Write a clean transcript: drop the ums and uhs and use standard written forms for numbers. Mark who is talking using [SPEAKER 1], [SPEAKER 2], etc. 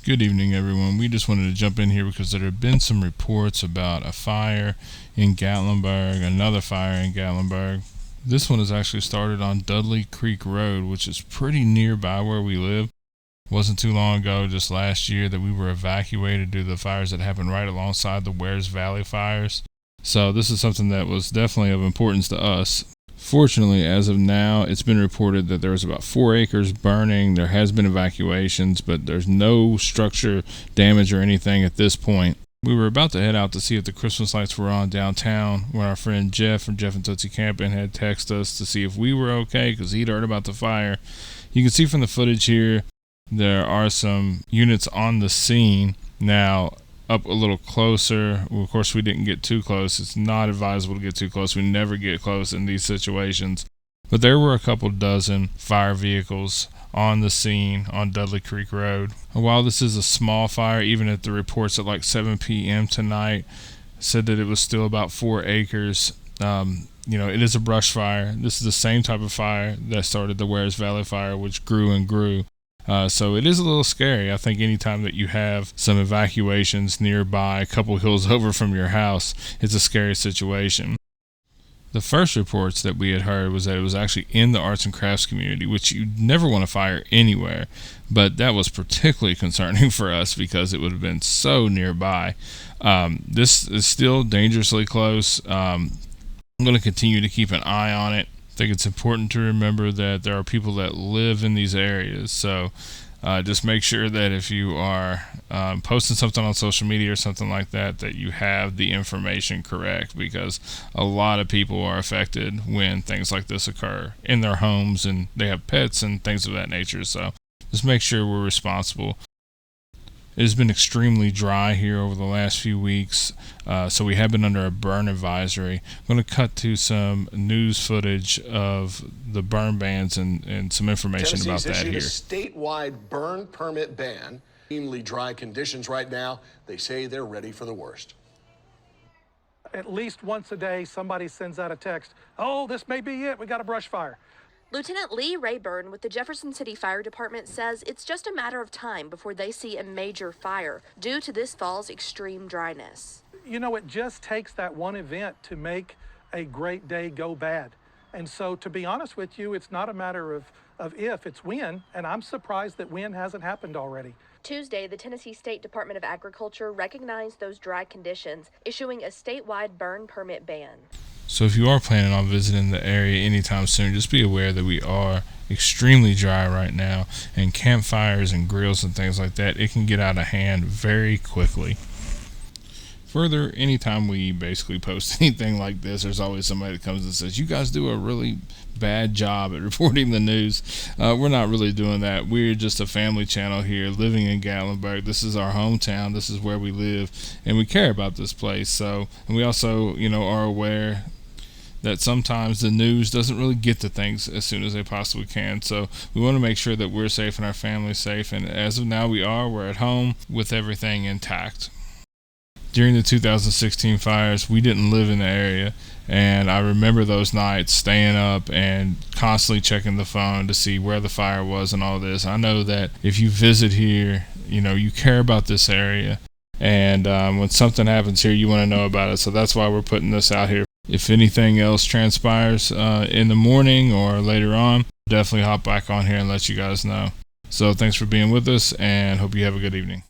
[SPEAKER 1] Good evening, everyone. We just wanted to jump in here because there have been some reports about a fire in Gatlinburg, another fire in Gatlinburg. This one has actually started on Dudley Creek Road, which is pretty nearby where we live. It wasn't too long ago, just last year, that we were evacuated due to the fires that happened right alongside the Wares Valley fires. So this is something that was definitely of importance to us. Fortunately, as of now, it's been reported that there was about 4 acres burning. There has been evacuations, but there's no structure damage or anything at this point. We were about to head out to see if the Christmas lights were on downtown when our friend Jeff from Jeff and Tootsie Camping had texted us to see if we were okay because he'd heard about the fire. You can see from the footage here, there are some units on the scene. Now, up a little closer. Well, of course, we didn't get too close. It's not advisable to get too close. We never get close in these situations. But there were a couple dozen fire vehicles on the scene on Dudley Creek Road. And while this is a small fire, even at the reports at like 7 p.m. tonight, said that it was still about 4 acres. It is a brush fire. This is the same type of fire that started the Wares Valley fire, which grew and grew. So it is a little scary. I think anytime that you have some evacuations nearby, a couple hills over from your house, it's a scary situation. The first reports that we had heard was that it was actually in the arts and crafts community, which you never want to fire anywhere. But that was particularly concerning for us because it would have been so nearby. This is still dangerously close. I'm going to continue to keep an eye on it. I think it's important to remember that there are people that live in these areas. So just make sure that if you are posting something on social media or something like that, that you have the information correct, because a lot of people are affected when things like this occur in their homes and they have pets and things of that nature. So just make sure we're responsible. It has been extremely dry here over the last few weeks, so we have been under a burn advisory. I'm going to cut to some news footage of the burn bans and some information about that here.
[SPEAKER 2] Tennessee's issued a statewide burn permit ban. Extremely dry conditions right now. They say they're ready for the worst.
[SPEAKER 3] At least once a day, somebody sends out a text, "Oh, this may be it. We got a brush fire."
[SPEAKER 4] Lieutenant Lee Rayburn with the Jefferson City Fire Department says it's just a matter of time before they see a major fire due to this fall's extreme dryness.
[SPEAKER 3] You know, it just takes that one event to make a great day go bad. And so, to be honest with you, it's not a matter of if, it's when, and I'm surprised that when hasn't happened already.
[SPEAKER 4] Tuesday, the Tennessee State Department of Agriculture recognized those dry conditions, issuing a statewide burn permit ban.
[SPEAKER 1] So if you are planning on visiting the area anytime soon, just be aware that we are extremely dry right now, and campfires and grills and things like that, it can get out of hand very quickly. Further, anytime we basically post anything like this, there's always somebody that comes and says, "You guys do a really bad job at reporting the news." We're not really doing that. We're just a family channel here living in Gatlinburg. This is our hometown. This is where we live, and we care about this place. So, and we also, are aware that sometimes the news doesn't really get to things as soon as they possibly can. So we want to make sure that we're safe and our family's safe. And as of now, we're at home with everything intact. During the 2016 fires, we didn't live in the area, and I remember those nights staying up and constantly checking the phone to see where the fire was and all this. I know that if you visit here, you care about this area, and when something happens here, you want to know about it. So that's why we're putting this out here. If anything else transpires in the morning or later on, definitely hop back on here and let you guys know. So thanks for being with us, and hope you have a good evening.